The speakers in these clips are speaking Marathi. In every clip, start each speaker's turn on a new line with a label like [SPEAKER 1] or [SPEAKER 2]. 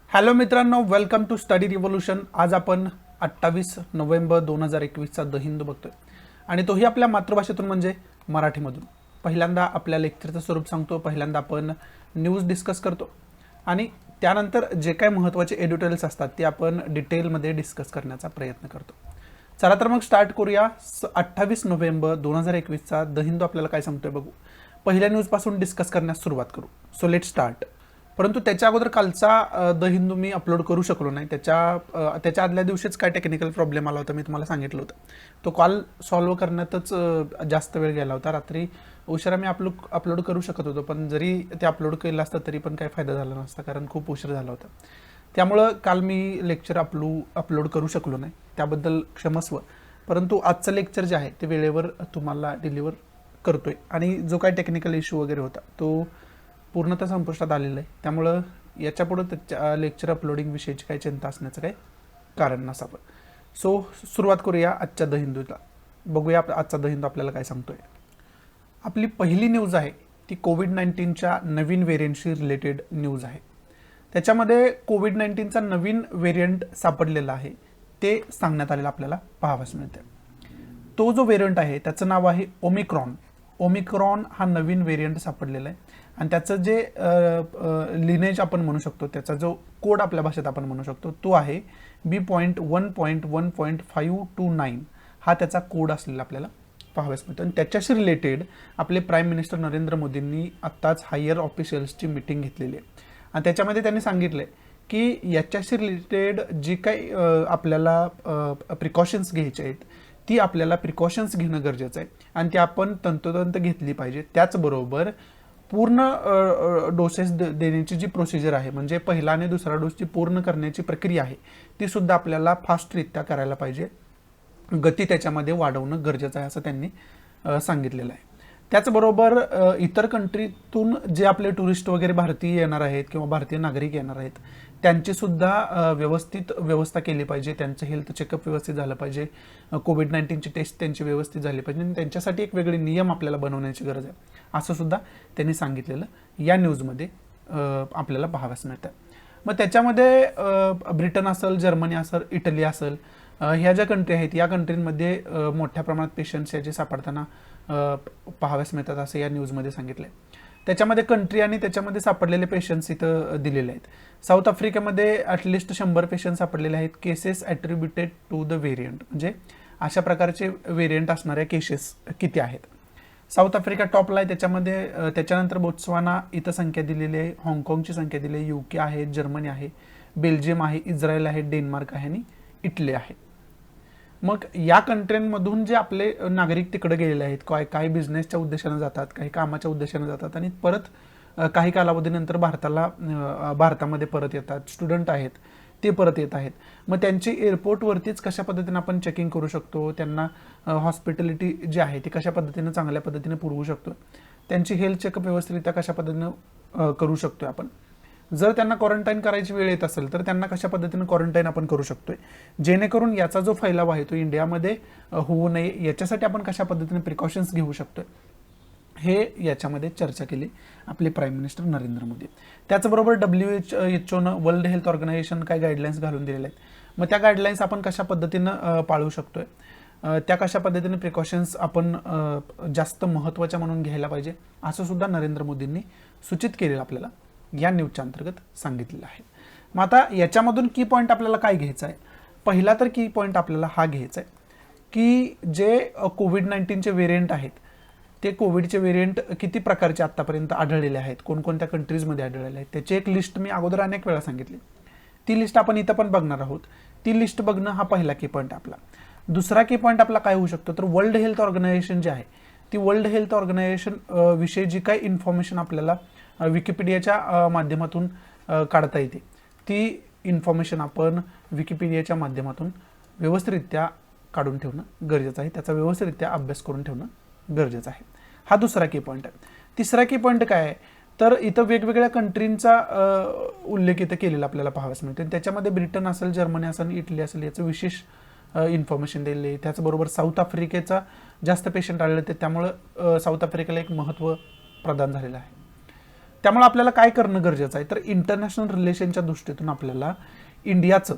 [SPEAKER 1] हॅलो मित्रांनो, वेलकम टू स्टडी रिव्होल्यूशन. आज आपण 28 नोव्हेंबर 2021चा द हिंदू बघतोय आणि तोही आपल्या मातृभाषेतून म्हणजे मराठीमधून. पहिल्यांदा आपल्या लेक्चरचं स्वरूप सांगतो, पहिल्यांदा आपण न्यूज डिस्कस करतो आणि त्यानंतर जे काय महत्त्वाचे एडिटोरियल्स असतात ते आपण डिटेलमध्ये डिस्कस करण्याचा प्रयत्न करतो. चला तर मग स्टार्ट करूया. 28 नोव्हेंबर 2021चा द हिंदू आपल्याला काय सांगतोय बघू. पहिल्या न्यूजपासून डिस्कस करण्यास सुरुवात करू. So let start. परंतु त्याच्या अगोदर कालचा द हिंदू मी अपलोड करू शकलो नाही. त्याच्या आदल्या दिवशीच काय टेक्निकल प्रॉब्लेम आला होता, मी तुम्हाला सांगितलं होतं. तो कॉल सॉल्व्ह करण्यातच जास्त वेळ गेला होता. रात्री उशिरा मी अपलोड करू शकत होतो, पण जरी ते अपलोड केलं असतं तरी पण काही फायदा झाला नसता, कारण खूप उशीर झाला होता. त्यामुळं काल मी लेक्चर अपलोड करू शकलो नाही, त्याबद्दल क्षमस्व. परंतु आजचं लेक्चर जे आहे ते वेळेवर तुम्हाला डिलिव्हर करतोय आणि जो काय टेक्निकल इश्यू वगैरे होता तो पूर्णतः संपुष्टात आलेलं आहे. त्यामुळं याच्यापुढं त्याच्या लेक्चर अपलोडिंग विषयीची काही चिंता असण्याचं काही कारण नसावं. सो सुरुवात करूया आजच्या द हिंदूला. बघूया आजचा द हिंदू आपल्याला काय सांगतोय. आपली पहिली न्यूज आहे ती कोविड-19च्या नवीन व्हेरियंटशी रिलेटेड न्यूज आहे. त्याच्यामध्ये कोविड-19चा नवीन व्हेरियंट सापडलेला आहे ते सांगण्यात आलेलं आपल्याला पाहावयास मिळते. तो जो व्हेरियंट आहे त्याचं नाव आहे ओमिक्रॉन. ओमिक्रॉन हा नवीन व्हेरियंट सापडलेला आहे आणि त्याचं जे लिनेज आपण म्हणू शकतो, त्याचा जो कोड आपल्या भाषेत आपण म्हणू शकतो तो आहे B.1.1.529. हा त्याचा कोड असलेला आपल्याला पाहावयास मिळतो. आणि त्याच्याशी रिलेटेड आपले प्राईम मिनिस्टर नरेंद्र मोदींनी आत्ताच हायर ऑफिशियल्सची मीटिंग घेतलेली आहे आणि त्याच्यामध्ये त्यांनी सांगितलं आहे की याच्याशी रिलेटेड जी काही आपल्याला प्रिकॉशन्स घ्यायचे आहेत ती आपल्याला प्रिकॉशन्स घेणं गरजेचं आहे आणि ती आपण तंतोतंत घेतली पाहिजे. त्याचबरोबर पूर्ण डोसेस देण्याची जी प्रोसिजर आहे, म्हणजे पहिला आणि दुसरा डोसची पूर्ण करण्याची प्रक्रिया आहे, ती सुद्धा आपल्याला फास्टरित्या करायला पाहिजे. गती त्याच्यामध्ये वाढवणं गरजेचं आहे असं त्यांनी सांगितलेलं आहे. त्याचबरोबर इतर कंट्रीतून जे आपले टुरिस्ट वगैरे भारतीय येणार आहेत किंवा भारतीय नागरिक येणार आहेत त्यांची सुद्धा व्यवस्थित व्यवस्था केली पाहिजे. त्यांचं हेल्थ चेकअप व्यवस्थित झालं पाहिजे, कोविड-19ची टेस्ट त्यांची व्यवस्थित झाली पाहिजे आणि त्यांच्यासाठी एक वेगळे नियम आपल्याला बनवण्याची गरज आहे असं सुद्धा त्यांनी सांगितलेलं या न्यूजमध्ये आपल्याला पाहावयास मिळतं. मग त्याच्यामध्ये ब्रिटन असेल, जर्मनी असेल, इटली असेल, ह्या ज्या कंट्री आहेत या कंट्रींमध्ये मोठ्या प्रमाणात पेशंट्स याचे सापडताना पाहावयास मिळतात असं या न्यूजमध्ये सांगितलं आहे. त्याच्यामध्ये कंट्री आणि त्याच्यामध्ये सापडलेले पेशंट्स इथं दिलेले आहेत. साऊथ आफ्रिकेमध्ये ॲटलिस्ट 100 पेशंट सापडलेले आहेत. केसेस ॲट्रिब्युटेड टू द व्हेरियंट, म्हणजे अशा प्रकारचे व्हेरियंट असणाऱ्या केसेस किती आहेत. साऊथ आफ्रिका टॉपला आहे त्याच्यामध्ये. त्याच्यानंतर बोत्सवाना इथं संख्या दिलेली आहे, हाँगकाँगची संख्या दिली आहे, UK आहे, जर्मनी आहे, बेल्जियम आहे, इस्रायल आहे, डेन्मार्क आहे आणि इटली आहे. मग या कंट्रीमधून जे आपले नागरिक तिकडे गेलेले आहेत, काही बिझनेसच्या उद्देशाने जातात, काही कामाच्या उद्देशाने जातात आणि परत काही कालावधीनंतर भारतामध्ये परत येतात. स्टुडंट आहेत ते परत येत आहेत. मग त्यांची एअरपोर्टवरतीच कशा पद्धतीने आपण चेकिंग करू शकतो, त्यांना हॉस्पिटॅलिटी जी आहे ती कशा पद्धतीने चांगल्या पद्धतीने पुरवू शकतो, त्यांची हेल्थ चेकअप व्यवस्थितरित्या कशा पद्धतीनं करू शकतो आपण. जर त्यांना क्वारंटाईन करायची वेळ येत असेल तर त्यांना कशा पद्धतीने क्वारंटाईन आपण करू शकतोय, जेणेकरून याचा जो फैलाव आहे तो इंडियामध्ये होऊ नये, याच्यासाठी आपण कशा पद्धतीने प्रिकॉशन्स घेऊ शकतोय हे याच्यामध्ये चर्चा केली आपले प्राईम मिनिस्टर नरेंद्र मोदी. त्याचबरोबर WHO वर्ल्ड हेल्थ ऑर्गनायझेशन काय गाईडलाईन्स घालून दिलेल्या आहेत. मग त्या गाईडलाईन्स आपण कशा पद्धतीनं पाळू शकतोय, त्या कशा पद्धतीने प्रिकॉशन्स आपण जास्त महत्त्वाच्या म्हणून घ्यायला पाहिजे असं सुद्धा नरेंद्र मोदींनी सूचित केलेलं आपल्याला या न्यूजच्या अंतर्गत सांगितलेलं आहे. मग आता याच्यामधून की पॉईंट आपल्याला काय घ्यायचा आहे. पहिला तर की पॉईंट आपल्याला हा घ्यायचा आहे की जे कोविड-19चे व्हेरियंट आहेत ते कोविडचे व्हेरियंट किती प्रकारचे आत्तापर्यंत आढळलेले आहेत, कोणकोणत्या कंट्रीजमध्ये आढळलेले आहेत, त्याची एक लिस्ट मी अगोदर अनेक वेळा सांगितली. ती लिस्ट आपण इथं पण बघणार आहोत. ती लिस्ट बघणं हा पहिला की पॉईंट आपला. दुसरा की पॉईंट आपला काय होऊ शकतो तर वर्ल्ड हेल्थ ऑर्गनायझेशन जे आहे ती वर्ल्ड हेल्थ ऑर्गनायझेशन विषयी जी काही इन्फॉर्मेशन आपल्याला विकिपीडियाच्या माध्यमातून काढता येते ती इन्फॉर्मेशन आपण विकिपीडियाच्या माध्यमातून व्यवस्थितरित्या काढून ठेवणं गरजेचं आहे, त्याचा व्यवस्थितरित्या अभ्यास करून ठेवणं गरजेचं आहे. हा दुसरा की पॉईंट आहे. तिसरा की पॉईंट काय आहे तर इथं वेगवेगळ्या कंट्रींचा उल्लेख इथं केलेला आपल्याला पाहावयास मिळतो. त्याच्यामध्ये ब्रिटन असेल, जर्मनी असेल, इटली असेल याचं विशेष इन्फॉर्मेशन दिलेली आहे. त्याचबरोबर साऊथ आफ्रिकेचा जास्त पेशंट आलेले आहेत त्यामुळं साऊथ आफ्रिकेला एक महत्त्व प्रदान झालेलं आहे. त्यामुळे आपल्याला काय करणं गरजेचं आहे, तर इंटरनॅशनल रिलेशनच्या दृष्टीतून आपल्याला इंडियाचं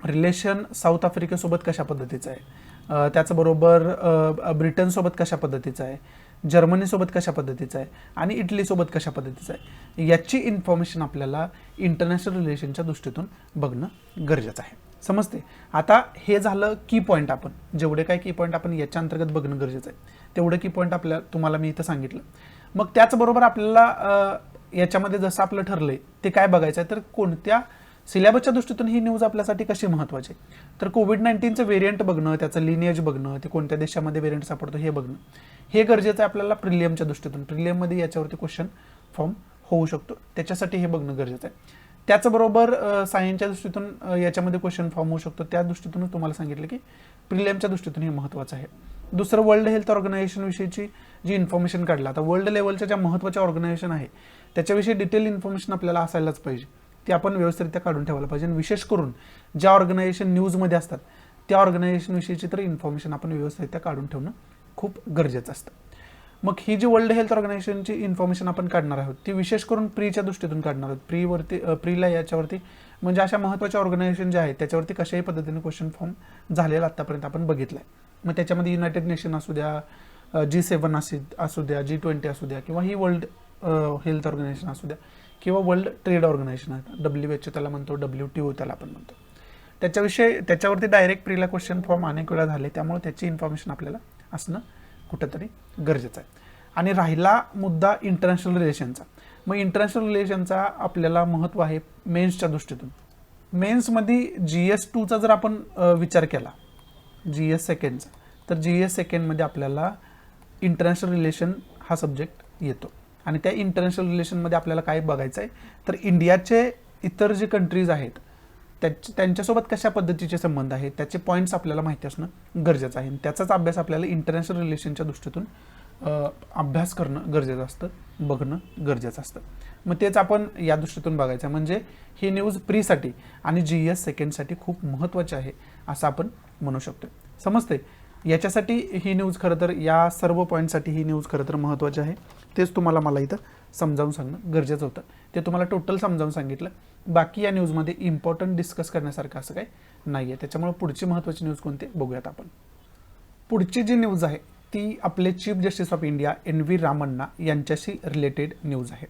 [SPEAKER 1] रिलेशन साऊथ आफ्रिकेसोबत कशा पद्धतीचं आहे, त्याचबरोबर ब्रिटनसोबत कशा पद्धतीचं आहे, जर्मनीसोबत कशा पद्धतीचं आहे आणि इटलीसोबत कशा पद्धतीचं आहे, याची इन्फॉर्मेशन आपल्याला इंटरनॅशनल रिलेशनच्या दृष्टीतून बघणं गरजेचं आहे. समजते. आता हे झालं की पॉईंट, आपण जेवढे काय की पॉईंट आपण याच्या अंतर्गत बघणं गरजेचं आहे तेवढं की पॉईंट तुम्हाला मी इथं सांगितलं. मग त्याचबरोबर आपल्याला याच्यामध्ये जसं आपलं ठरलंय ते काय बघायचं आहे, तर कोणत्या सिलेबसच्या दृष्टीतून ही न्यूज आपल्यासाठी कशी महत्त्वाची आहे, तर कोविड-19चं व्हेरियंट बघणं, त्याचं लिनिएज बघणं, ते कोणत्या देशामध्ये व्हेरियंट सापडतो हे बघणं, हे गरजेचं आहे आपल्याला प्रिलियमच्या दृष्टीतून. प्रिलियममध्ये याच्यावरती क्वेश्चन फॉर्म होऊ शकतो, त्याच्यासाठी हे बघणं गरजेचं आहे. त्याचबरोबर सायन्सच्या दृष्टीतून याच्यामध्ये क्वेश्चन फॉर्म होऊ शकतो, त्या दृष्टीतूनच तुम्हाला सांगितलं की प्रिलियमच्या दृष्टीतून हे महत्त्वाचं आहे. दुसरं, वर्ल्ड हेल्थ ऑर्गनायझेशन विषयीची जी इन्फॉर्मेशन काढला, आता वर्ल्ड लेवलच्या ज्या महत्त्वाच्या ऑर्गनायझेशन आहे त्याच्याविषयी डिटेल इन्फॉर्मेशन आपल्याला असायलाच पाहिजे, ती आपण व्यवस्थितरित्या काढून ठेवायला पाहिजे. आणि विशेष करून ज्या ऑर्गनायझेशन न्यूजमध्ये असतात त्या ऑर्गनायझेशन विषयीची तर इन्फॉर्मेशन आपण व्यवस्थितरित्या काढून ठेवणं खूप गरजेचं असतं. मग ही जी वर्ल्ड हेल्थ ऑर्गनायझेशनची इन्फॉर्मेशन आपण काढणार आहोत ती विशेष करून प्रीच्या दृष्टीतून काढणार आहोत. प्रीला याच्यावरती म्हणजे अशा महत्त्वाच्या ऑर्गनायझेशन ज्या आहेत त्याच्यावरती कशाही पद्धतीने क्वेश्चन फॉर्म झालेला आतापर्यंत आपण बघितलं आहे. मग त्याच्यामध्ये युनायटेड नेशन असू द्या, G7 असू द्या, G20 असू द्या, किंवा ही वर्ल्ड हेल्थ ऑर्गनायझेशन असू द्या, किंवा वर्ल्ड ट्रेड ऑर्गनायझेशन आहे, WHO त्याला म्हणतो, WTO त्याला आपण म्हणतो, त्याच्यावरती डायरेक्ट प्रीला क्वेश्चन फॉर्म अनेक वेळा झाले, त्यामुळे त्याची इन्फॉर्मेशन आपल्याला असणं कुठंतरी गरजेचं आहे. आणि राहिला मुद्दा इंटरनॅशनल रिलेशनचा. मग इंटरनॅशनल रिलेशनचा आपल्याला महत्त्व आहे मेन्सच्या दृष्टीतून. मेन्समध्ये GS2चा जर आपण विचार केला, GS सेकंडचा, तर GS सेकंडमध्ये आपल्याला इंटरनॅशनल रिलेशन हा सब्जेक्ट येतो. आणि त्या इंटरनॅशनल रिलेशनमध्ये आपल्याला काय बघायचं आहे, तर इंडियाचे इतर जे कंट्रीज आहेत त्यांच्यासोबत कशा पद्धतीचे संबंध आहेत त्याचे पॉईंट्स आपल्याला माहिती असणं गरजेचं आहे. त्याचाच अभ्यास आपल्याला इंटरनॅशनल रिलेशनच्या दृष्टीतून अभ्यास करणं गरजेचं असतं, बघणं गरजेचं असतं. मग तेच आपण या दृष्टीतून बघायचं आहे. म्हणजे ही न्यूज प्रीसाठी आणि GS सेकंडसाठी खूप महत्त्वाची आहे असं आपण म्हणू शकतो. समजते. याच्यासाठी ही न्यूज खरं तर, या सर्व पॉईंटसाठी ही न्यूज खरं तर महत्त्वाची आहे. तेच तुम्हाला मला इथं समजावून सांगणं गरजेचं होतं, ते तुम्हाला टोटल समजावून सांगितलं. बाकी या न्यूजमध्ये इम्पॉर्टंट डिस्कस करण्यासारखं असं काही नाही आहे. त्याच्यामुळे पुढची महत्त्वाची न्यूज कोणती बघूयात आपण. पुढची जी न्यूज आहे ती आपले chief justice of India NV Ramana यांच्याशी रिलेटेड न्यूज आहे.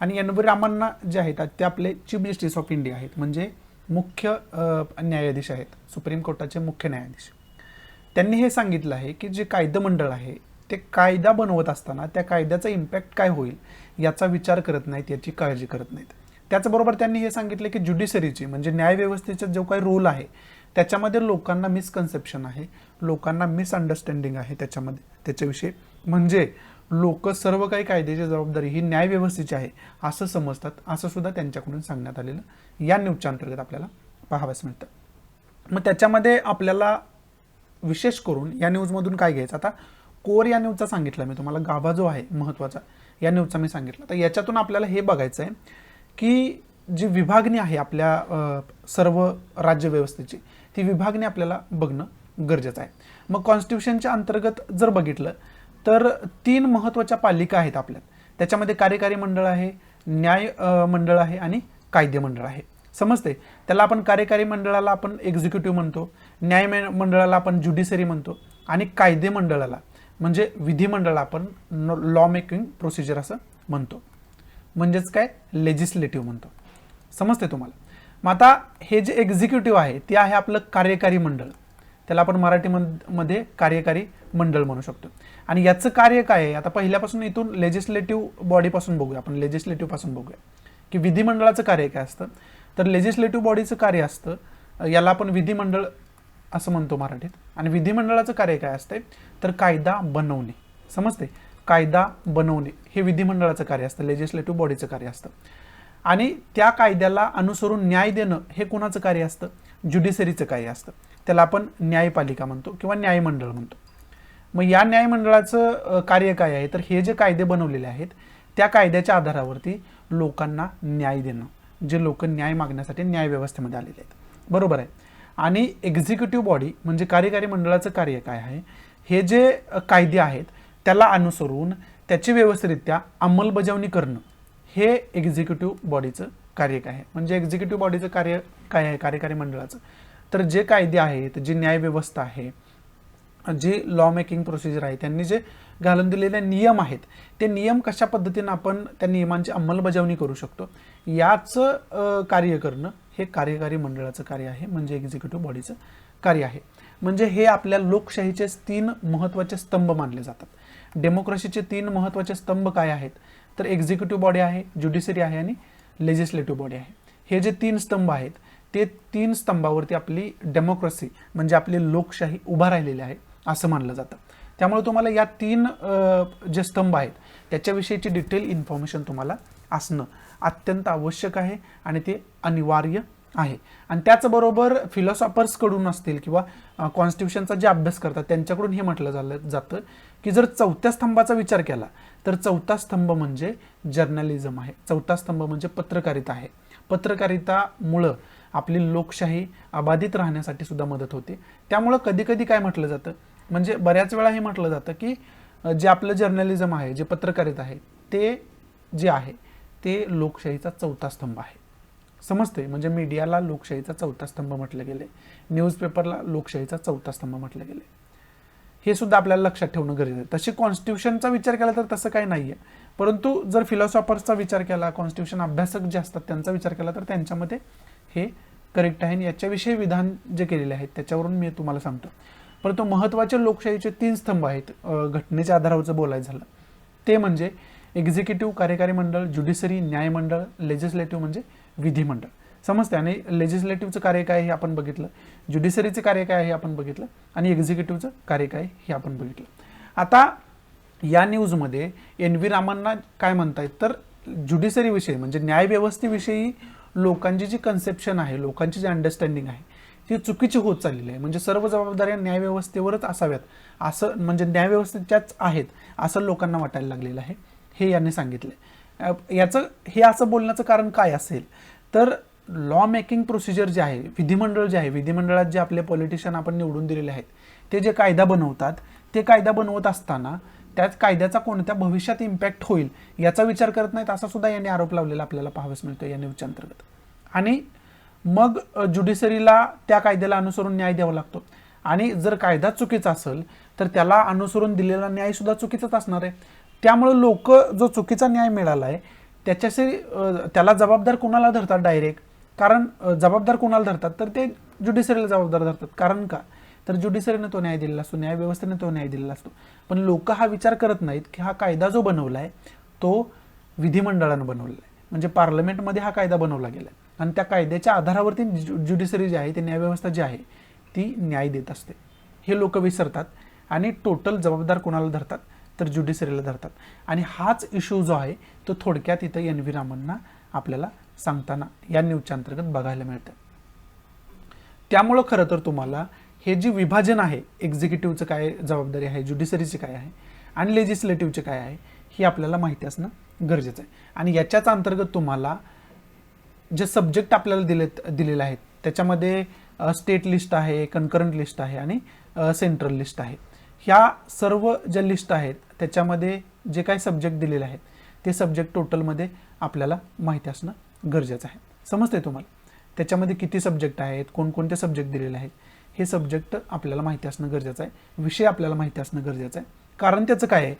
[SPEAKER 1] आणि NV रामण्णा जे आहेत ते आपले चीफ जस्टिस ऑफ इंडिया आहेत, म्हणजे मुख्य न्यायाधीश आहेत, सुप्रीम कोर्टाचे मुख्य न्यायाधीश. त्यांनी हे सांगितलं आहे की जे कायदेमंडळ आहे ते कायदा बनवत असताना त्या कायद्याचा इम्पॅक्ट काय होईल याचा विचार करत नाहीत, याची काळजी करत नाहीत. त्याचबरोबर त्यांनी हे सांगितलं की ज्युडिशरीची म्हणजे न्यायव्यवस्थेचा जो काही रोल आहे त्याच्यामध्ये लोकांना मिसकन्सेप्शन आहे, लोकांना मिसअंडरस्टँडिंग आहे त्याच्याविषयी. म्हणजे लोक सर्व काही कायद्याची जबाबदारी ही न्यायव्यवस्थेची आहे असं समजतात, असं सुद्धा त्यांच्याकडून सांगण्यात आलेलं या न्यूजच्या अंतर्गत आपल्याला पाहावयास मिळतं. मग त्याच्यामध्ये आपल्याला विशेष करून या न्यूजमधून काय घ्यायचं, आता कोर या न्यूजचा सांगितलं मी तुम्हाला, गाभा जो आहे महत्त्वाचा या न्यूजचा मी सांगितलं. तर याच्यातून आपल्याला हे बघायचं आहे की जी विभागणी आहे आपल्या सर्व राज्यव्यवस्थेची, ती विभागणी आपल्याला बघणं गरजेचं आहे. मग कॉन्स्टिट्यूशनच्या अंतर्गत जर बघितलं तर 3 महत्त्वाच्या पालिका आहेत आपल्यात. त्याच्यामध्ये कार्यकारी मंडळ आहे, न्याय मंडळ आहे आणि कायदे मंडळ आहे. समजते. त्याला आपण कार्यकारी मंडळाला आपण एक्झिक्युटिव्ह म्हणतो, न्याय मंडळाला आपण ज्युडिशरी म्हणतो आणि कायदे मंडळाला म्हणजे विधिमंडळाला आपण लॉ मेकिंग प्रोसिजर असं म्हणतो, म्हणजेच काय लेजिस्लेटिव्ह म्हणतो. समजते तुम्हाला. मग आता हे जे एक्झिक्युटिव्ह आहे ते आहे आपलं कार्यकारी मंडळ, त्याला आपण मराठीमध्ये कार्यकारी मंडळ म्हणू शकतो. आणि याचं कार्य काय आहे, आता पहिल्यापासून इथून लेजिस्लेटिव्ह बॉडीपासून बघूया आपण, लेजिस्लेटिव्ह पासून बघूया की विधिमंडळाचं कार्य काय असतं. तर लेजिस्लेटिव्ह बॉडीचं कार्य असतं, याला आपण विधिमंडळ असं म्हणतो मराठीत. आणि विधिमंडळाचं कार्य काय असते, तर कायदा बनवणे. समजते. कायदा बनवणे हे विधिमंडळाचं कार्य असतं, लेजिस्लेटिव्ह बॉडीचं कार्य असतं. आणि त्या कायद्याला अनुसरून न्याय देणं हे कोणाचं कार्य असतं, ज्युडिशरीचं कार्य असतं. त्याला आपण न्यायपालिका म्हणतो किंवा न्यायमंडळ म्हणतो. मग या न्यायमंडळाचं कार्य काय आहे, तर हे जे कायदे बनवलेले आहेत त्या कायद्याच्या आधारावरती लोकांना न्याय देणं, जे लोक न्याय मागण्यासाठी न्यायव्यवस्थेमध्ये आलेले आहेत. बरोबर आहे. आणि एक्झिक्युटिव्ह बॉडी म्हणजे कार्यकारी मंडळाचं कार्य काय आहे, हे जे कायदे आहेत त्याला अनुसरून त्याची व्यवस्थितरित्या अंमलबजावणी करणं हे एक्झिक्युटिव्ह बॉडीचं कार्य काय आहे. म्हणजे एक्झिक्युटिव्ह बॉडीचं कार्य काय आहे कार्यकारी मंडळाचं, तर जे कायदे आहेत, जी न्यायव्यवस्था आहे, जी लॉ मेकिंग प्रोसिजर आहे, त्यांनी जे घालून दिलेले नियम आहेत, ते नियम कशा पद्धतीनं आपण त्या नियमांची अंमलबजावणी करू शकतो याचं कार्य करणं हे कार्यकारी मंडळाचं कार्य आहे, म्हणजे एक्झिक्युटिव्ह बॉडीचं कार्य आहे. म्हणजे हे आपल्या लोकशाहीचे 3 महत्त्वाचे स्तंभ मानले जातात. डेमोक्रेसीचे 3 महत्त्वाचे स्तंभ काय आहेत, तर एक्झिक्युटिव्ह बॉडी आहे, ज्युडिशरी आहे आणि लेजिस्लेटिव्ह बॉडी आहे. हे जे 3 स्तंभ आहेत ते 3 स्तंभावरती आपली डेमोक्रेसी म्हणजे आपली लोकशाही उभा राहिलेली आहे असं मानलं जातं. त्यामुळे तुम्हाला या 3 जे स्तंभ आहेत त्याच्याविषयीची डिटेल इन्फॉर्मेशन तुम्हाला असणं अत्यंत आवश्यक आहे आणि ते अनिवार्य आहे. आणि त्याचबरोबर फिलॉसॉफर्सकडून असतील किंवा कॉन्स्टिट्यूशनचा जे अभ्यास करतात त्यांच्याकडून हे म्हटलं जातं की जर 4थ्या स्तंभाचा विचार केला तर 4था स्तंभ म्हणजे जर्नलिझम आहे, 4था स्तंभ म्हणजे पत्रकारिता आहे. पत्रकारितामुळं आपली लोकशाही अबाधित राहण्यासाठी सुद्धा मदत होते. त्यामुळं कधी कधी काय म्हटलं जातं, म्हणजे बऱ्याच वेळा हे म्हटलं जातं की जे आपलं जर्नलिझम आहे, जे पत्रकारिता आहे, ते जे आहे ते लोकशाहीचा 4था स्तंभ आहे. समजते, म्हणजे मीडियाला लोकशाहीचा 4था स्तंभ म्हटलं गेले, न्यूजपेपरला लोकशाहीचा 4था स्तंभ म्हटलं गेले. हे सुद्धा आपल्याला लक्षात ठेवणं गरजेचं आहे. तशी कॉन्स्टिट्यूशनचा विचार केला तर तसं काही नाही आहे, परंतु जर फिलॉसॉफर्सचा विचार केला, कॉन्स्टिट्यूशन अभ्यासक जे असतात त्यांचा विचार केला तर त्यांच्यामध्ये हे करेक्ट आहे. याच्याविषयी विधान जे केलेले आहेत त्याच्यावरून मी तुम्हाला सांगतो. परंतु महत्त्वाचे लोकशाहीचे 3 स्तंभ आहेत घटनेच्या आधारावरचं बोलायचं झालं ते म्हणजे एक्झिक्युटिव्ह कार्यकारी मंडळ, ज्युडिशरी न्यायमंडळ, लेजिस्लेटिव्ह म्हणजे विधिमंडळ. समजते. आणि लेजिस्लेटिव्हचं कार्य काय हे आपण बघितलं, ज्युडिशरीचं कार्य काय हे आपण बघितलं आणि एक्झिक्युटिव्हचं कार्य काय हे आपण बघितलं. आता या न्यूजमध्ये एन व्ही रामन्ना काय म्हणतायत तर ज्युडिशरीविषयी म्हणजे न्यायव्यवस्थेविषयी लोकांची जी कन्सेप्शन आहे, लोकांची जी अंडरस्टँडिंग आहे ती चुकीची होत चाललेली आहे. म्हणजे सर्व जबाबदाऱ्या न्यायव्यवस्थेवरच असाव्यात असं, म्हणजे न्यायव्यवस्थेच्याच आहेत असं लोकांना वाटायला लागलेलं आहे, हे यांनी सांगितलं. याचं हे असं बोलण्याचं कारण काय असेल तर लॉ मेकिंग प्रोसिजर जे आहे, विधिमंडळ जे आहे, विधिमंडळात जे आपले पॉलिटिशियन आपण निवडून दिलेले आहेत ते जे कायदा बनवतात, ते कायदा बनवत असताना त्याच कायद्याचा कोणत्या भविष्यात इम्पॅक्ट होईल याचा विचार करत नाहीत असा सुद्धा यांनी आरोप लावलेला आपल्याला पाहावयास मिळतो या न्यूजच्या अंतर्गत. आणि मग ज्युडिशरीला त्या कायद्याला अनुसरून न्याय द्यावा लागतो आणि जर कायदा चुकीचा असेल तर त्याला अनुसरून दिलेला न्याय सुद्धा चुकीचाच असणार आहे. त्यामुळे लोक जो चुकीचा न्याय मिळाला आहे त्याच्याशी त्याला जबाबदार कुणाला धरतात डायरेक्ट, कारण जबाबदार कुणाला धरतात तर ते ज्युडिशरीला जबाबदार धरतात. कारण का तर ज्युडिशरीने तो न्याय दिलेला असतो, न्यायव्यवस्थेने तो न्याय दिलेला असतो. पण लोक हा विचार करत नाहीत की हा कायदा जो बनवला आहे तो विधिमंडळानं बनवलेला आहे, म्हणजे पार्लमेंटमध्ये हा कायदा बनवला गेला आहे आणि त्या कायद्याच्या आधारावरती ज्युडिशरी जी आहे, ती न्यायव्यवस्था जी आहे ती न्याय देत असते. हे लोक विसरतात आणि टोटल जबाबदार कोणाला धरतात तर ज्युडिशरीला धरतात. आणि हाच इश्यू जो आहे तो थोडक्यात इथं एन व्ही रामन्ना आपल्याला सांगताना या न्यूजच्या अंतर्गत बघायला मिळतं. त्यामुळं खरं तर तुम्हाला हे जे विभाजन आहे, एक्झिक्युटिव्हचं काय जबाबदारी आहे, ज्युडिशरीची काय आहे आणि लेजिस्लेटिव्हचे काय आहे हे आपल्याला माहिती असणं गरजेचं आहे. आणि याच्याच अंतर्गत तुम्हाला जे सब्जेक्ट आपल्याला दिलेले आहेत त्याच्यामध्ये स्टेट लिस्ट आहे, कन्करंट लिस्ट आहे आणि सेंट्रल लिस्ट आहे. ह्या सर्व ज्या लिस्ट आहेत त्याच्यामध्ये जे काही सब्जेक्ट दिलेले आहेत ते सब्जेक्ट टोटलमध्ये आपल्याला माहिती असणं गरजेचं आहे. समजते तुम्हाला? त्याच्यामध्ये किती सब्जेक्ट आहेत, कोणकोणते सब्जेक्ट दिलेले आहेत हे सब्जेक्ट आपल्याला माहिती असणं गरजेचं आहे, विषय आपल्याला माहिती असणं गरजेचं आहे. कारण त्याचं काय आहे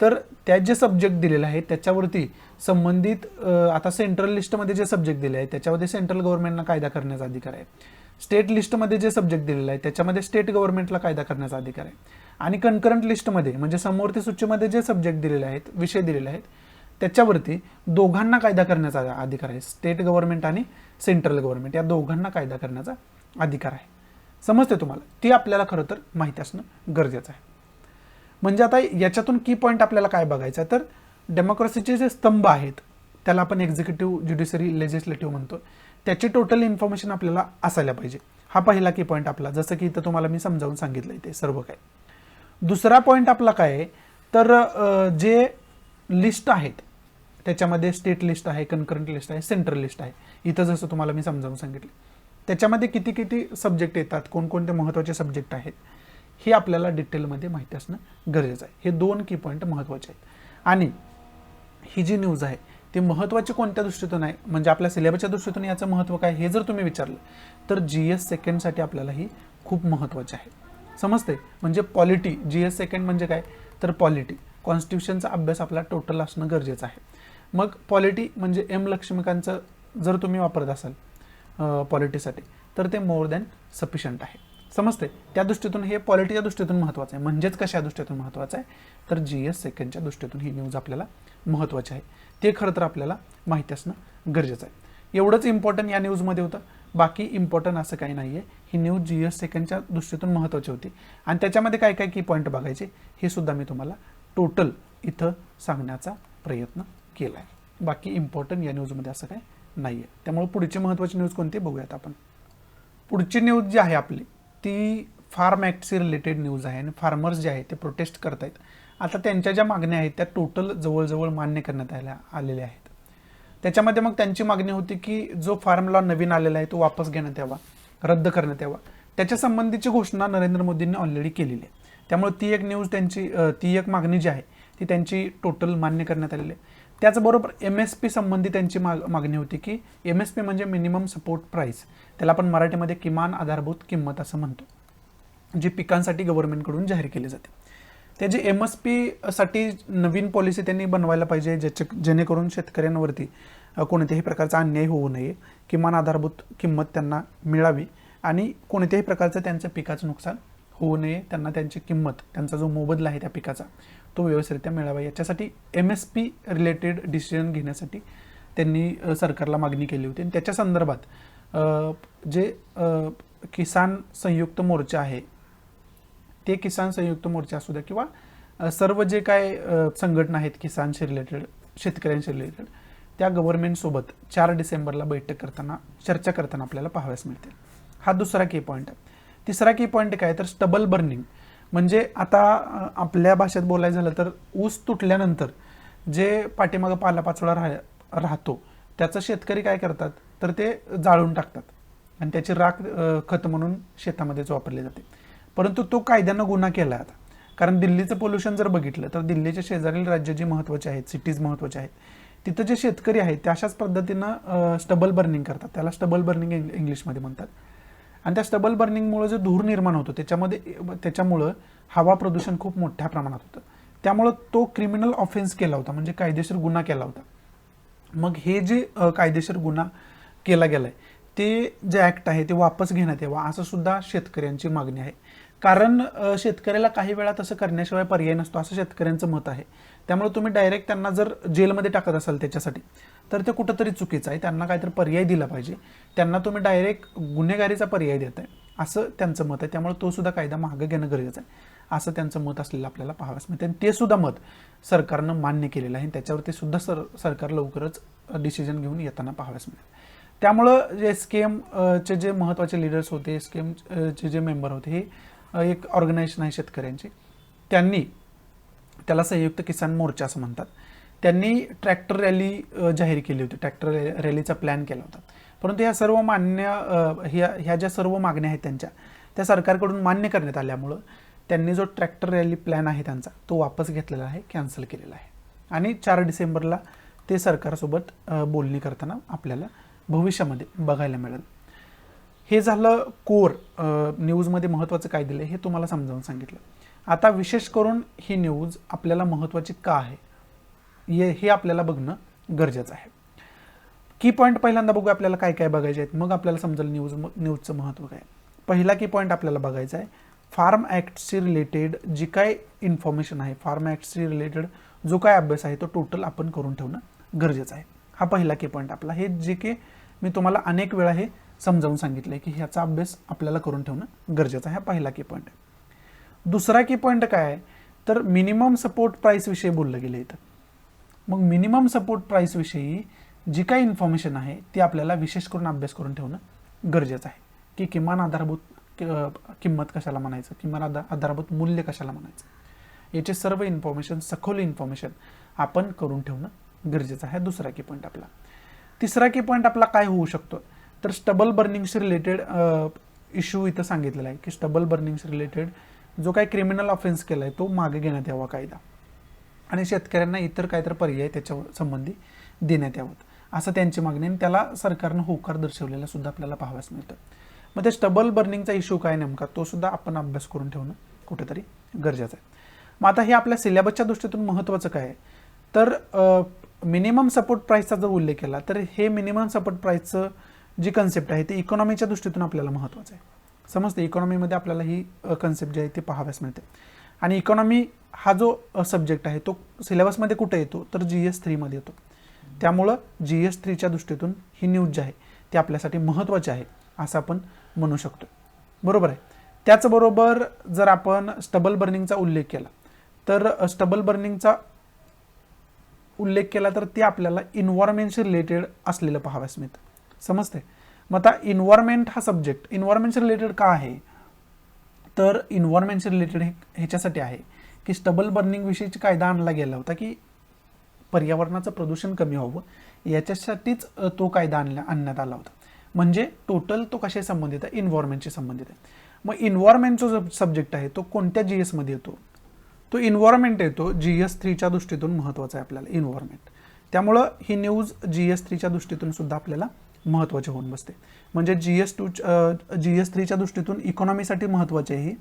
[SPEAKER 1] तर त्यात जे सब्जेक्ट दिलेले आहेत त्याच्यावरती संबंधित आता सेंट्रल लिस्टमध्ये जे सब्जेक्ट दिले आहेत त्याच्यामध्ये सेंट्रल गव्हर्नमेंटला कायदा करण्याचा अधिकार आहे. स्टेट लिस्टमध्ये जे सब्जेक्ट दिलेले आहेत त्याच्यामध्ये स्टेट गव्हर्नमेंटला कायदा करण्याचा अधिकार आहे. आणि कन्करंट लिस्टमध्ये म्हणजे समवर्ती सूचीमध्ये जे सब्जेक्ट दिलेले आहेत, विषय दिलेले आहेत त्याच्यावरती दोघांना कायदा करण्याचा अधिकार आहे. स्टेट गव्हर्नमेंट आणि सेंट्रल गव्हर्नमेंट या दोघांना कायदा करण्याचा अधिकार आहे. समजते तुम्हाला? ती आपल्याला खरं तर माहिती असणं गरजेचं आहे. म्हणजे आता याच्यातून की पॉईंट आपल्याला काय बघायचं तर डेमोक्रेसीचे जे स्तंभ आहेत त्याला आपण एक्झिक्युटिव्ह, ज्युडिशरी, लेजिस्लेटिव्ह म्हणतो, त्याची टोटल इन्फॉर्मेशन आपल्याला असायला पाहिजे. हा पहिला की पॉईंट आपला, जसं की इथं तुम्हाला मी समजावून सांगितलं ते सर्व काय. दुसरा पॉईंट आपला काय आहे तर जे लिस्ट आहेत त्याच्यामध्ये स्टेट लिस्ट आहे, कन्करंट लिस्ट आहे, सेंट्रल लिस्ट आहे. इथं जसं तुम्हाला मी समजावून सांगितलं त्याच्यामध्ये किती किती सब्जेक्ट येतात, कोणकोणते महत्त्वाचे सब्जेक्ट आहेत हे आपल्याला डिटेलमध्ये माहिती असणं गरजेचं आहे. हे 2 की पॉईंट महत्त्वाचे आहेत. आणि ही जी न्यूज आहे ते महत्त्वाचे कोणत्या दृष्टीतून आहे, म्हणजे आपल्या सिलेबसच्या दृष्टीतून याचं महत्त्व काय हे जर तुम्ही विचारलं तर GS सेकंडसाठी आपल्याला ही खूप महत्त्वाचे आहे. समजते? म्हणजे पॉलिटी, GS सेकंड म्हणजे काय तर पॉलिटी, कॉन्स्टिट्यूशनचा अभ्यास आपला टोटल असणं गरजेचं आहे. मग पॉलिटी म्हणजे एम लक्ष्मीकांतचं जर तुम्ही वापरत असाल पॉलिटीसाठी तर ते मोर दॅन सफिशियंट आहे. समजते? त्या दृष्टीतून हे पॉलिटीच्या दृष्टीतून महत्त्वाचं आहे. म्हणजेच कशा दृष्टीतून महत्त्वाचं आहे तर GS सेकंडच्या दृष्टीतून ही न्यूज आपल्याला महत्त्वाची आहे. ते खरं तर आपल्याला माहिती असणं गरजेचं आहे. एवढंच इम्पॉर्टंट या न्यूजमध्ये होतं, बाकी इम्पॉर्टंट असं काही नाही आहे. ही न्यूज GS सेकंडच्या दृष्टीतून महत्त्वाची होती आणि त्याच्यामध्ये काय काय की पॉईंट बघायचे हे सुद्धा मी तुम्हाला टोटल इथं सांगण्याचा प्रयत्न केला आहे. बाकी इम्पॉर्टंट या न्यूजमध्ये असं काय नाही आहे. त्यामुळे पुढची महत्त्वाची न्यूज कोणती बघूयात आपण. पुढची न्यूज जी आहे आपली ती फार्म ॲक्टशी रिलेटेड न्यूज आहे आणि फार्मर्स जे आहेत ते प्रोटेस्ट करत आहेत. आता त्यांच्या ज्या मागण्या आहेत त्या टोटल जवळजवळ मान्य करण्यात आलेल्या आहेत. त्याच्यामध्ये मग त्यांची मागणी होती की जो फार्म लॉ नवीन आलेला आहे तो वापस घेण्यात यावा, रद्द करण्यात यावा. त्याच्या संबंधीची घोषणा नरेंद्र मोदींनी ऑलरेडी केलेली आहे. त्यामुळे ती एक न्यूज त्यांची ती एक मागणी जी आहे ती त्यांची टोटल मान्य करण्यात आलेली आहे. त्याचबरोबर MSP संबंधी त्यांची मागणी होती की MSP म्हणजे मिनिमम सपोर्ट प्राईस, त्याला आपण मराठीमध्ये किमान आधारभूत किंमत असं म्हणतो, जी पिकांसाठी गव्हर्नमेंटकडून जाहीर केली जाते. त्याची MSP साठी नवीन पॉलिसी त्यांनी बनवायला पाहिजे जेणेकरून शेतकऱ्यांवरती कोणत्याही प्रकारचा अन्याय होऊ नये, किमान आधारभूत किंमत त्यांना मिळावी आणि कोणत्याही प्रकारचं त्यांचं पिकाचं नुकसान होऊ नये, त्यांना त्यांची किंमत, त्यांचा जो मोबदला आहे त्या पिकाचा तो व्यवस्थितरित्या मिळावा. याच्यासाठी MSP रिलेटेड डिसिजन घेण्यासाठी त्यांनी सरकारला मागणी केली होती. आणि त्याच्या संदर्भात जे किसान संयुक्त मोर्चा आहे ते किसान संयुक्त मोर्चा असू द्या किंवा सर्व जे काय संघटना आहेत किसानशी रिलेटेड, शेतकऱ्यांशी रिलेटेड, त्या गव्हर्नमेंटसोबत 4 डिसेंबरला बैठक करताना, चर्चा करताना आपल्याला पाहाव्यास मिळते. हा दुसरा की पॉईंट आहे. तिसरा की पॉईंट काय तर स्टबल बर्निंग, म्हणजे आता आपल्या भाषेत बोलायचं झालं तर ऊस तुटल्यानंतर जे पाठीमागं पालापाचोळा राहतो त्याचं शेतकरी काय करतात तर ते जाळून टाकतात आणि त्याची राख खत म्हणून शेतामध्येच वापरली जाते. परंतु तो कायद्यानं गुन्हा केला आता, कारण दिल्लीचं पोल्युशन जर बघितलं तर दिल्लीच्या शेजारील राज्य जी महत्त्वाचे आहेत, सिटीज महत्त्वाचे आहेत, तिथं जे शेतकरी आहेत ते अशाच पद्धतीनं स्टबल बर्निंग करतात. त्याला स्टबल बर्निंग इंग्लिशमध्ये म्हणतात. आणि त्या स्टबल बर्निंगमुळे जो धूर निर्माण होतो त्याच्यामुळं हवा प्रदूषण खूप मोठ्या प्रमाणात होतं. त्यामुळं तो क्रिमिनल ऑफेन्स केला होता, म्हणजे कायदेशीर गुन्हा केला होता. मग हे जे कायदेशीर गुन्हा केला गेलाय ते जे ॲक्ट आहे ते वापस घेण्यात यावा असं सुद्धा शेतकऱ्यांची मागणी आहे. कारण शेतकऱ्याला काही वेळा तसं करण्याशिवाय पर्याय नसतो असं शेतकऱ्यांचं मत आहे. त्यामुळे तुम्ही डायरेक्ट त्यांना जर जेलमध्ये टाकत असाल त्याच्यासाठी तर ते कुठंतरी चुकीचं आहे. त्यांना काहीतरी पर्याय दिला पाहिजे. त्यांना तुम्ही डायरेक्ट गुन्हेगारीचा पर्याय देताय असं त्यांचं मत आहे. त्यामुळे तो सुद्धा कायदा मागं घेणं गरजेचं आहे असं त्यांचं मत असलेलं आपल्याला पाहावयास मिळते. आणि ते सुद्धा मत सरकारनं मान्य केलेलं आहे. त्याच्यावरती सुद्धा सरकार लवकरच डिसिजन घेऊन येताना पाहावयास मिळेल. त्यामुळं जे SKM जे महत्त्वाचे लिडर्स होते, SKM जे मेंबर होते, हे एक ऑर्गनायझेशन आहे शेतकऱ्यांची, त्यांनी त्याला संयुक्त किसान मोर्चा असं म्हणतात, त्यांनी ट्रॅक्टर रॅली जाहीर केली होती, ट्रॅक्टर रॅलीचा प्लॅन केला होता. परंतु ह्या सर्व ह्या ज्या सर्व मागण्या आहेत त्या सरकारकडून मान्य करण्यात आल्यामुळं त्यांनी जो ट्रॅक्टर रॅली प्लॅन आहे त्यांचा तो वापस घेतलेला आहे, कॅन्सल केलेला आहे. आणि 4 डिसेंबरला ते सरकारसोबत बोलणी करताना आपल्याला भविष्यामध्ये बघायला मिळेल. हे झालं कोर न्यूजमध्ये महत्त्वाचं काय दिलं हे तुम्हाला समजावून सांगितलं. आता विशेष करून ही न्यूज आपल्याला महत्त्वाची का आहे हे आपल्याला बघणं गरजेचं आहे. की पॉईंट पहिल्यांदा बघू आपल्याला काय काय बघायचे आहेत, मग आपल्याला समजेल न्यूजचं महत्त्व काय. पहिला की पॉईंट आपल्याला बघायचा आहे फार्म ॲक्टशी रिलेटेड जी काय इन्फॉर्मेशन आहे, फार्म ॲक्टशी रिलेटेड जो काय अभ्यास आहे तो टोटल आपण करून ठेवणं गरजेचं आहे. हा पहिला की पॉईंट आपला, हे जे की मी तुम्हाला अनेक वेळा हे समजावून सांगितलं आहे की ह्याचा अभ्यास आपल्याला करून ठेवणं गरजेचं आहे. हा पहिला की पॉईंट आहे. दुसरा की पॉईंट काय आहे तर मिनिमम सपोर्ट प्राईसविषयी बोललं गेलं इथं. मग मिनिमम सपोर्ट प्राईसविषयी जी काही इन्फॉर्मेशन आहे ती आपल्याला विशेष करून अभ्यास करून ठेवणं गरजेचं आहे. की किमान आधारभूत किंमत कशाला म्हणायचं, किमान आधारभूत मूल्य कशाला म्हणायचं, याचे सर्व इन्फॉर्मेशन, सखोल इन्फॉर्मेशन आपण करून ठेवणं गरजेचं आहे. दुसरा की पॉईंट आपला. तिसरा की पॉईंट आपला काय होऊ शकतो तर स्टबल बर्निंगशी रिलेटेड इश्यू इथं सांगितलेला आहे की स्टबल बर्निंगशी रिलेटेड जो काही क्रिमिनल ऑफेन्स केला आहे तो मागे घेण्यात यावा कायदा, आणि शेतकऱ्यांना इतर काहीतरी पर्याय त्याच्या संबंधी देण्यात यावं, असं त्यांची मागणी, आणि त्याला सरकारनं होकार दर्शवलेला सुद्धा आपल्याला पाहाव्यास मिळतं. मग ते स्टबल बर्निंगचा इश्यू काय नेमका, तो सुद्धा आपण अभ्यास करून ठेवणं कुठेतरी गरजेचं आहे. मग आता हे आपल्या सिलेबसच्या दृष्टीतून महत्त्वाचं काय आहे, तर मिनिमम सपोर्ट प्राईसचा जर उल्लेख केला तर हे मिनिमम सपोर्ट प्राईसचं जी कन्सेप्ट आहे ती इकॉनॉमीच्या दृष्टीतून आपल्याला महत्त्वाचं आहे. समजते, इकॉनॉमीमध्ये आपल्याला ही कन्सेप्ट जी आहे ती पाहाव्यास मिळते. आणि इकॉनॉमी हा जो सब्जेक्ट आहे तो सिलेबसमध्ये कुठे येतो, तर GS3 मध्ये येतो. त्यामुळं GS3च्या दृष्टीतून ही न्यूज जी आहे ती आपल्यासाठी महत्त्वाची आहे असं आपण म्हणू शकतो. बरोबर आहे. त्याचबरोबर जर आपण स्टबल बर्निंगचा उल्लेख केला तर स्टबल बर्निंगचा उल्लेख केला तर ते आपल्याला इन्व्हायरमेंटशी रिलेटेड असलेलं पाहाव्यास मिळतं. समजते. मग आता इन्व्हायरमेंट हा सब्जेक्ट इन्व्हायरमेंटशी रिलेटेड का आहे, तर इन्व्हायरमेंटशी रिलेटेड ह्याच्यासाठी आहे की स्टबल बर्निंग विषयीचा कायदा आणला गेला होता की पर्यावरणाचं प्रदूषण कमी व्हावं याच्यासाठीच तो कायदा आणण्यात आला होता. म्हणजे टोटल तो कशाशी संबंधित आहे, इन्व्हायरमेंटशी संबंधित आहे. मग इन्व्हायरमेंटचा जो सब्जेक्ट आहे तो कोणत्या GS मध्ये येतो, तो इन्व्हायरमेंट येतो. GS3च्या दृष्टीतून महत्त्वाचा आहे आपल्याला इन्व्हायरमेंट. त्यामुळं ही न्यूज GS3च्या दृष्टीतून सुद्धा आपल्याला महत्त्वाची होऊन बसते. म्हणजे GS3च्या दृष्टीतून इकॉनॉमीसाठी महत्त्वाची आहे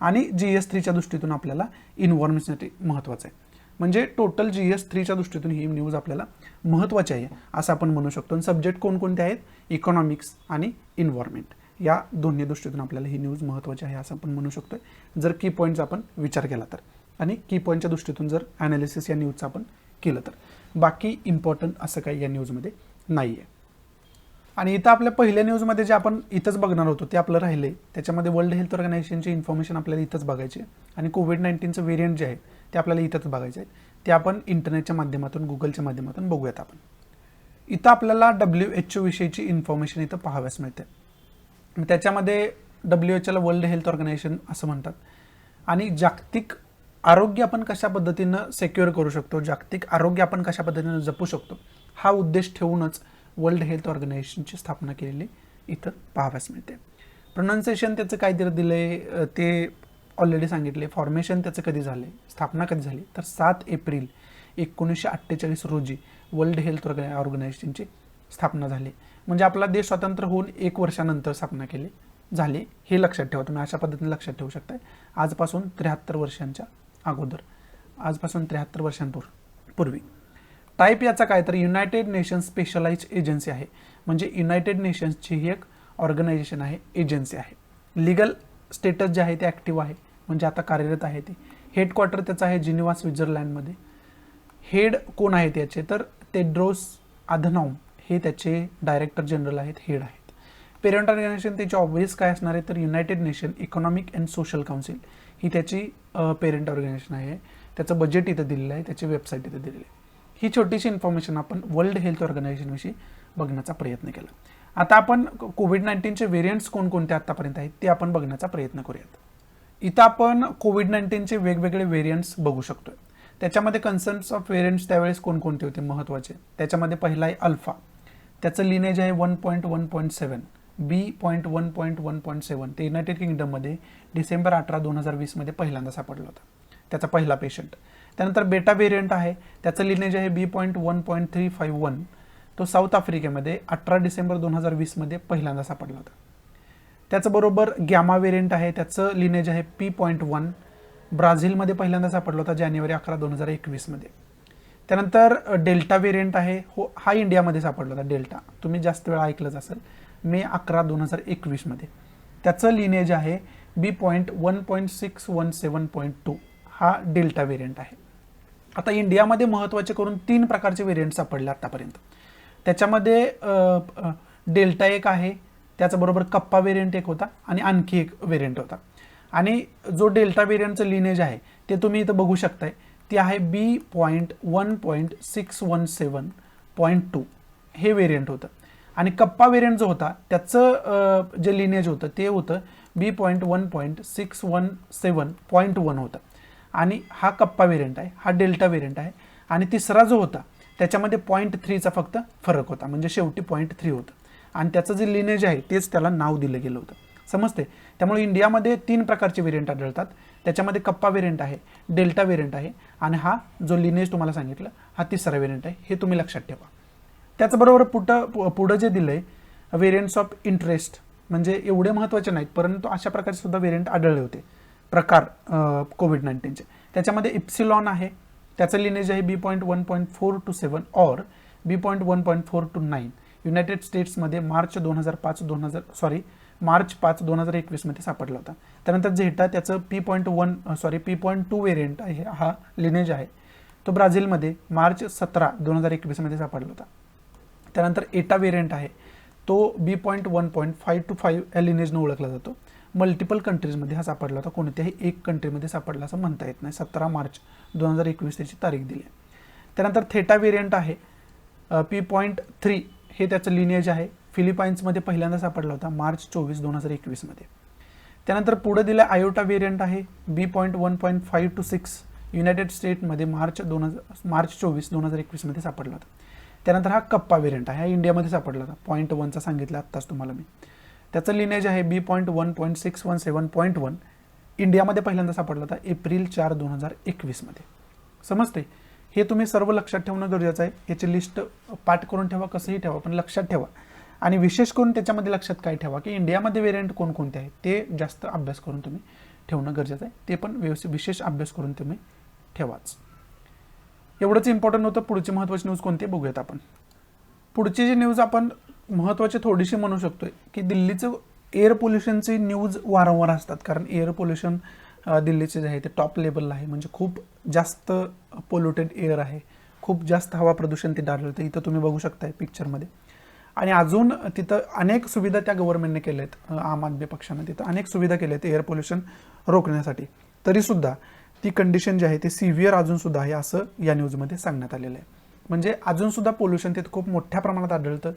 [SPEAKER 1] आणि GS3च्या दृष्टीतून आपल्याला इन्व्हायरमेंटसाठी महत्त्वाचं आहे. म्हणजे टोटल GS3च्या दृष्टीतून ही न्यूज आपल्याला महत्त्वाची आहे असं आपण म्हणू शकतो. आणि सब्जेक्ट कोणकोणते आहेत, इकॉनॉमिक्स आणि इन्व्हायरमेंट, या दोन्ही दृष्टीतून आपल्याला ही न्यूज महत्त्वाची आहे असं आपण म्हणू शकतो जर की पॉईंटचा आपण विचार केला तर. आणि की पॉईंटच्या दृष्टीतून जर ॲनालिसिस या न्यूजचं आपण केलं तर. बाकी इम्पॉर्टंट असं काही या न्यूजमध्ये नाही आहे. आणि इथं आपल्या पहिल्या न्यूजमध्ये जे आपण इथंच बघणार होतो ते आपलं राहिले, त्याच्यामध्ये वर्ल्ड हेल्थ ऑर्गनायझेशनची इन्फॉर्मेशन आपल्याला इथंच बघायची आहे. आणि कोविड-19चं व्हेरियंट जे आहे ते आपल्याला इथंच बघायचे आहेत. ते आपण इंटरनेटच्या माध्यमातून, गुगलच्या माध्यमातून बघूयात आपण. इथं आपल्याला WHO विषयीची इन्फॉर्मेशन इथं पाहाव्यास मिळते. त्याच्यामध्ये WHO वर्ल्ड हेल्थ ऑर्गनायझेशन असं म्हणतात. आणि जागतिक आरोग्य आपण कशा पद्धतीनं सेक्युअर करू शकतो, जागतिक आरोग्य आपण कशा पद्धतीनं जपू शकतो, हा उद्देश ठेवूनच वर्ल्ड हेल्थ ऑर्गनायझेशनची स्थापना केलेली इथं पाहाव्यास मिळते. प्रोनाऊन्सिएशन त्याचं काहीतरी दिलंय ते ऑलरेडी सांगितले. फॉर्मेशन त्याचं कधी झाले, स्थापना कधी झाली, तर 7 एप्रिल 1948 रोजी वर्ल्ड हेल्थ ऑर्गनायझेशनची स्थापना झाली. म्हणजे आपला देश स्वतंत्र होऊन 1 वर्षानंतर स्थापना केली झाली. हे लक्षात ठेवा, तुम्ही अशा पद्धतीने लक्षात ठेवू शकताय. आजपासून 73 वर्षांच्या अगोदर, आजपासून 73 वर्षांपूर्वी. टाईप याचा काय, तर युनायटेड नेशन्स स्पेशलाइज्ड एजन्सी आहे. म्हणजे युनायटेड नेशन्सची ही एक ऑर्गनायझेशन आहे, एजन्सी आहे. लिगल स्टेटस जे आहे ते ॲक्टिव्ह आहे, म्हणजे आता कार्यरत आहे ते. हेडक्वार्टर त्याचं आहे जिनिव्हा, स्वित्झर्लंडमध्ये. हेड कोण आहेत त्याचे, तर टेड्रोस अधनॉम हे त्याचे डायरेक्टर जनरल आहेत, हेड आहेत. पेरेंट ऑर्गनायझेशन त्याची ऑब्व्हियस काय असणार आहे, तर United Nation Economic and Social Council ही त्याची पेरेंट ऑर्गनायझेशन आहे. त्याचं बजेट इथं दिलेलं आहे, त्याची वेबसाईट इथं दिलेली आहे. ही छोटीशी इन्फॉर्मेशन आपण वर्ल्ड हेल्थ ऑर्गनायझेशनविषयी बघण्याचा प्रयत्न केला. आता आपण कोविड-19चे व्हेरियंट्स कोणकोणते आतापर्यंत आहेत ते आपण बघण्याचा प्रयत्न करूयात. इथं आपण कोविड-19चे वेगवेगळे व्हेरियंट्स बघू शकतो. त्याच्यामध्ये कन्सर्न्स ऑफ व्हेरियंट्स त्यावेळेस कोणकोणते होते महत्त्वाचे, त्याच्यामध्ये पहिला आहे अल्फा. त्याचं लिनेज आहे 1.1.7, B.1.1.7. ते युनायटेड किंगडममध्ये डिसेंबर 18, 2020 पहिल्यांदा सापडला होता, त्याचा पहिला पेशंट. त्यानंतर बेटा व्हेरियंट आहे, त्याचं लिनेज आहे B.1.351. तो साऊथ आफ्रिकेमध्ये 18 डिसेंबर 2020 पहिल्यांदा सापडला होता. त्याचबरोबर गॅमा व्हेरियंट आहे, त्याचं लिनेज आहे P.1. ब्राझीलमध्ये पहिल्यांदा सापडला होता जानेवारी 11, 2021. त्यानंतर डेल्टा व्हेरियंट आहे, हो हा इंडियामध्ये सापडला होता. डेल्टा तुम्ही जास्त वेळा ऐकलंच असेल, मे 11, 2021. त्याचं लिनेज आहे B.1.617.2. हा डेल्टा व्हेरियंट आहे. आता इंडियामध्ये महत्त्वाचे करून 3 प्रकारचे व्हेरियंट सापडले आतापर्यंत. त्याच्यामध्ये डेल्टा एक आहे, त्याचबरोबर कप्पा व्हेरियंट एक होता आणि आणखी एक व्हेरियंट होता. आणि जो डेल्टा व्हेरियंटचं लिनेज आहे ते तुम्ही इथं बघू शकताय, ते आहे B.1.617.2 हे व्हेरियंट होतं. आणि कप्पा व्हेरियंट जो होता त्याचं जे लिनेज होतं ते होतं B.1.617.1 होतं. आणि हा कप्पा व्हेरियंट आहे, हा डेल्टा व्हेरियंट आहे. आणि तिसरा जो होता त्याच्यामध्ये 0.3चा फक्त फरक होता, म्हणजे शेवटी 0.3 होतं. आणि त्याचं जे लिनेज आहे तेच त्याला नाव दिलं गेलं होतं. समजते. त्यामुळे इंडियामध्ये 3 प्रकारचे व्हेरियंट आढळतात. त्याच्यामध्ये कप्पा व्हेरियंट आहे, डेल्टा व्हेरियंट आहे आणि हा जो लिनेज तुम्हाला सांगितलं हा तिसरा व्हेरियंट आहे. हे तुम्ही लक्षात ठेवा. त्याचबरोबर पुढं जे दिलं आहे व्हेरियंट्स ऑफ इंटरेस्ट, म्हणजे एवढे महत्त्वाचे नाहीत परंतु अशा प्रकारचे सुद्धा व्हेरियंट आढळले होते प्रकार कोविड-19चे. त्याच्यामध्ये इप्सिलॉन आहे, त्याचं लिनेज आहे B.1.4 to 7 और B.1.4 to 9. युनायटेड स्टेट्समध्ये मार्च 5 2021 मध्ये सापडला होता. त्यानंतर झेटा त्याचं P.2 व्हेरियंट आहे, हा लिनेज आहे, तो ब्राझीलमध्ये मार्च 17 2021 मध्ये सापडला होता. त्यानंतर एटा व्हेरियंट आहे, तो B.1.5 to 5 या लिनेजनं ओळखला जातो. मल्टिपल कंट्रीजमध्ये हा सापडला होता, कोणत्याही एक कंट्रीमध्ये सापडला असं म्हणता येत नाही. 17 मार्च 2021 त्याची तारीख दिली आहे. त्यानंतर थेटा व्हेरियंट आहे P.3, हे त्याचं लिनेज आहे, फिलिपाईन्समध्ये पहिल्यांदा सापडला होता मार्च 24 2021 मध्ये. त्यानंतर पुढे दिलं आयोटा व्हेरियंट आहे B.1.5 to 6, युनायटेड स्टेटमध्ये मार्च 24 2021 मध्ये सापडला होता. त्यानंतर हा कप्पा व्हेरियंट आहे, हा इंडियामध्ये सापडला होता. 0.1चा सांगितलं आत्ताच तुम्हाला मी. त्याचं लिनेज आहे B.1.617.1, इंडियामध्ये पहिल्यांदा सापडला होता एप्रिल 4 2021 मध्ये. समजते? हे तुम्ही सर्व लक्षात ठेवणं गरजेचं आहे. याची लिस्ट पाठ करून ठेवा, कसंही ठेवा, पण लक्षात ठेवा. आणि विशेष करून त्याच्यामध्ये लक्षात काय ठेवा की इंडियामध्ये व्हेरियंट कोणकोणते आहेत ते जास्त अभ्यास करून तुम्ही ठेवणं गरजेचं आहे. ते पण विशेष अभ्यास करून तुम्ही ठेवाच. एवढंच इम्पॉर्टंट होतं. पुढची महत्त्वाची न्यूज कोणती बघूयात आपण. पुढची जी न्यूज आपण महत्त्वाची थोडीशी म्हणू शकतोय की दिल्लीचं एअर पोल्युशनची न्यूज वारंवार असतात, कारण एअर पोल्युशन दिल्लीचे जे आहे ते टॉप लेवलला आहे, म्हणजे खूप जास्त पोल्युटेड एअर आहे, खूप जास्त हवा प्रदूषण ते आढळतं. इथं तुम्ही बघू शकताय पिक्चरमध्ये. आणि अजून तिथं अनेक सुविधा त्या गव्हर्नमेंटने केल्या आहेत, आम आदमी पक्षानं तिथं अनेक सुविधा केल्या आहेत एअर पोल्युशन रोखण्यासाठी. तरीसुद्धा ती कंडिशन जी आहे ती सिव्हिअर अजूनसुद्धा आहे असं या न्यूजमध्ये सांगण्यात आलेलं आहे. म्हणजे अजूनसुद्धा पोल्युशन तिथं खूप मोठ्या प्रमाणात आढळतं,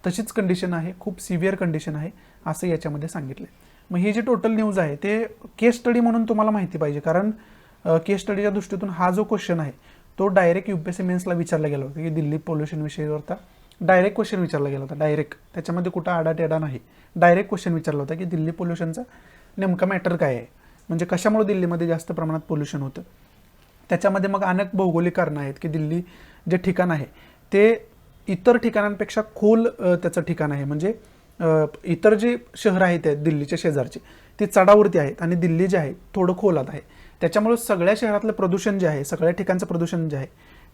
[SPEAKER 1] तशीच कंडिशन आहे, खूप सिव्हिअर कंडिशन आहे असं याच्यामध्ये सांगितलं आहे. मग ही जी टोटल न्यूज आहे ते केस स्टडी म्हणून तुम्हाला माहिती पाहिजे, कारण केस स्टडीच्या दृष्टीतून हा जो क्वेश्चन आहे तो डायरेक्ट UPSC मेन्सला विचारला गेला होता की दिल्ली पोल्युशन विषयावरता डायरेक्ट क्वेश्चन विचारला गेला होता. डायरेक्ट, त्याच्यामध्ये कुठं आडाटेडा नाही, डायरेक्ट क्वेश्चन विचारला होता की दिल्ली पोल्युशनचा नेमका मॅटर काय आहे, म्हणजे कशामुळे दिल्लीमध्ये जास्त प्रमाणात पोल्युशन होतं. त्याच्यामध्ये मग अनेक भौगोलिक कारणं आहेत की दिल्ली जे ठिकाण आहे ते इतर ठिकाणांपेक्षा खोल त्याचं ठिकाण आहे, म्हणजे इतर जे शहरं आहेत दिल्लीच्या शेजारचे ते चढावरती आहेत आणि दिल्ली जे आहे थोडं खोलात आहे. त्याच्यामुळे सगळ्या शहरातलं प्रदूषण जे आहे, सगळ्या ठिकाणचं प्रदूषण जे आहे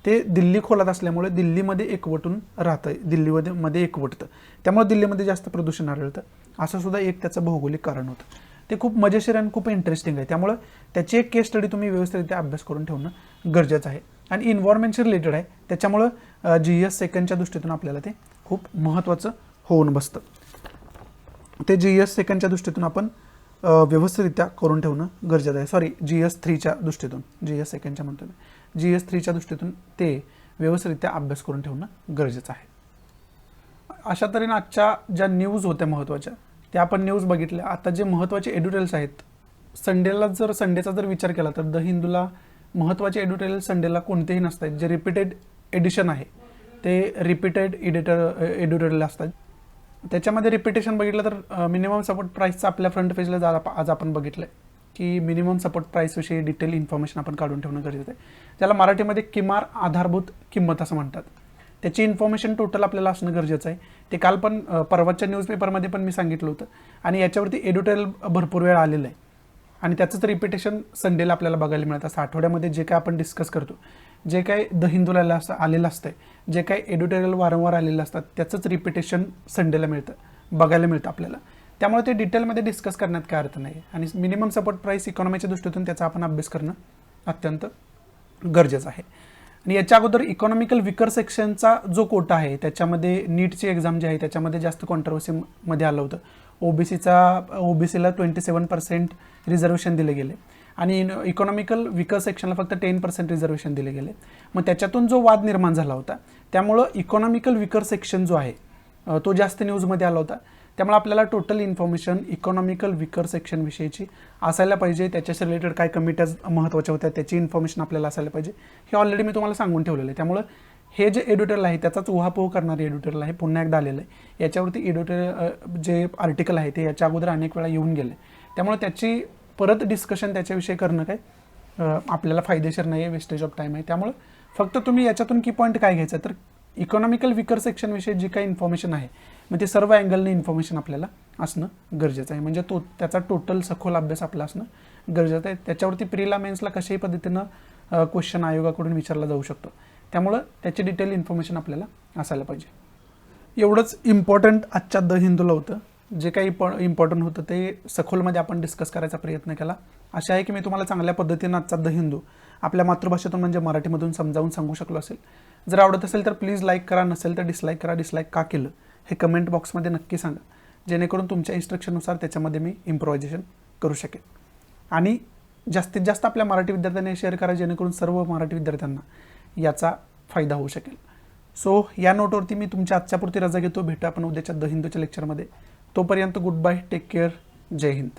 [SPEAKER 1] ते दिल्ली खोलात असल्यामुळे दिल्लीमध्ये एकवटून राहतं, दिल्लीमध्ये एकवटतं, त्यामुळे दिल्लीमध्ये जास्त प्रदूषण आढळतं. असं सुद्धा एक त्याचं भौगोलिक कारण होतं. ते खूप मजेशीर आणि खूप इंटरेस्टिंग आहे, त्यामुळे त्याची एक केस स्टडी तुम्ही व्यवस्थितरित्या अभ्यास करून ठेवणं गरजेचं आहे. आणि इन्व्हायरमेंटशी रिलेटेड आहे, त्याच्यामुळं GS सेकंडच्या दृष्टीतून आपल्याला ते खूप महत्त्वाचं होऊन बसतं. ते GS सेकंडच्या दृष्टीतून आपण व्यवस्थितरित्या करून ठेवणं गरजेचं आहे. सॉरी, GS 3च्या दृष्टीतून, GS सेकंडच्या म्हणतो मी, GS 3च्या दृष्टीतून ते व्यवस्थितरित्या अभ्यास करून ठेवणं गरजेचं आहे. अशा तऱ्हेने आजच्या ज्या न्यूज होत्या महत्त्वाच्या त्या आपण न्यूज बघितल्या. आता जे महत्त्वाचे एडिटोरियल्स आहेत, संडेचा जर विचार केला तर द हिंदूला महत्त्वाचे एडिटोरियल संडेला कोणतेही नसतात. जे रिपीटेड एडिशन आहे ते रिपीटेड एडिटोरियल असतात. त्याच्यामध्ये रिपिटेशन बघितलं तर मिनिमम सपोर्ट प्राईसचं आपल्या फ्रंट पेजला आज आपण बघितलं आहे की मिनिमम सपोर्ट प्राईसविषयी डिटेल इन्फॉर्मेशन आपण काढून ठेवणं गरजेचं आहे. त्याला मराठीमध्ये किमान आधारभूत किंमत असं म्हणतात. त्याची इन्फॉर्मेशन टोटल आपल्याला असणं गरजेचं आहे. ते काल पण परवाच्या न्यूजपेपरमध्ये पण मी सांगितलं होतं आणि याच्यावरती एडिटोरियल भरपूर वेळ आलेलं आहे आणि त्याचंच रिपिटेशन संडेला आपल्याला बघायला मिळतं. असं आठवड्यामध्ये जे काय आपण डिस्कस करतो, जे काय द हिंदूला आलेलं असतं, जे काय एडिटोरियल वारंवार आलेलं असतात त्याचंच रिपिटेशन संडेला बघायला मिळतं आपल्याला. त्यामुळे ते डिटेलमध्ये डिस्कस करण्यात काय अर्थ नाही. आणि मिनिमम सपोर्ट प्राईस इकॉनॉमीच्या दृष्टीतून त्याचा आपण अभ्यास करणं अत्यंत गरजेचं आहे. आणि याच्या अगोदर इकॉनॉमिकल विकर सेक्शनचा जो कोटा आहे त्याच्यामध्ये नीटची एक्झाम जी आहे त्याच्यामध्ये जास्त कॉन्ट्रोवर्सीमध्ये आलं होतं. ओबीसीला 27% रिझर्वेशन दिले गेले आणि इकॉनॉमिकल विकर सेक्शनला फक्त 10% रिझर्वेशन दिले गेले. मग त्याच्यातून जो वाद निर्माण झाला होता त्यामुळं इकॉनॉमिकल विकर सेक्शन जो आहे तो जास्त न्यूजमध्ये आला होता. त्यामुळे आपल्याला total information economical weaker section विषयीची असायला पाहिजे. त्याच्याशी रिलेटेड काय कमिट्याज महत्त्वाच्या होत्या त्याची इन्फॉर्मेशन आपल्याला असायला पाहिजे. हे ऑलरेडी मी तुम्हाला सांगून ठेवलेलं आहे. त्यामुळं हे जे एडिटोरियल आहे त्याचाच उहापोह करणारे एडिटोरियल आहे, पुन्हा एकदा आलेलं आहे. याच्यावरती एडिटोरियल जे आर्टिकल आहे ते याच्या अगोदर अनेक वेळा येऊन गेले. त्यामुळे त्याची परत डिस्कशन त्याच्याविषयी करणं काय आपल्याला फायदेशीर नाही आहे, वेस्टेज ऑफ टाईम आहे. त्यामुळे फक्त तुम्ही याच्यातून की पॉईंट काय घ्यायचं तर इकॉनॉमिकल विकर सेक्शनविषयी जी काही इन्फॉर्मेशन आहे मग ते सर्व अँगलने इन्फॉर्मेशन आपल्याला असणं गरजेचं आहे. म्हणजे त्याचा टोटल सखोल अभ्यास आपला असणं गरजेचं आहे. त्याच्यावरती प्रीला मेन्सला कशाही पद्धतीनं क्वेश्चन आयोगाकडून विचारला जाऊ शकतो. त्यामुळं त्याची डिटेल इन्फॉर्मेशन आपल्याला असायला पाहिजे. एवढंच इम्पॉर्टंट आजच्या द हिंदूला होतं. जे काही इम्पॉर्टंट होतं ते सखोलमध्ये आपण डिस्कस करायचा प्रयत्न केला. अशा आहे की मी तुम्हाला चांगल्या पद्धतीनं आजचा द हिंदू आपल्या मातृभाषेतून म्हणजे मराठीमधून समजावून सांगू शकलो असेल. जर आवडत असेल तर प्लीज लाईक करा, नसेल तर डिसलाईक करा. डिसलाईक का केलं हे कमेंट बॉक्समध्ये नक्की सांगा, जेणेकरून तुमच्या इन्स्ट्रक्शननुसार त्याच्यामध्ये मी इम्प्रोव्हायझेशन करू शकेन. आणि जास्तीत जास्त आपल्या मराठी विद्यार्थ्यांनी शेअर करा, जेणेकरून सर्व मराठी विद्यार्थ्यांना याचा फायदा होऊ शकेल. सो या नोटवरती मी तुमच्या आजच्यापुरती रजा घेतो. भेटू आपण उद्याच्या द हिंदूच्या लेक्चरमध्ये. तोपर्यंत गुड बाय, टेक केअर, जय हिंद.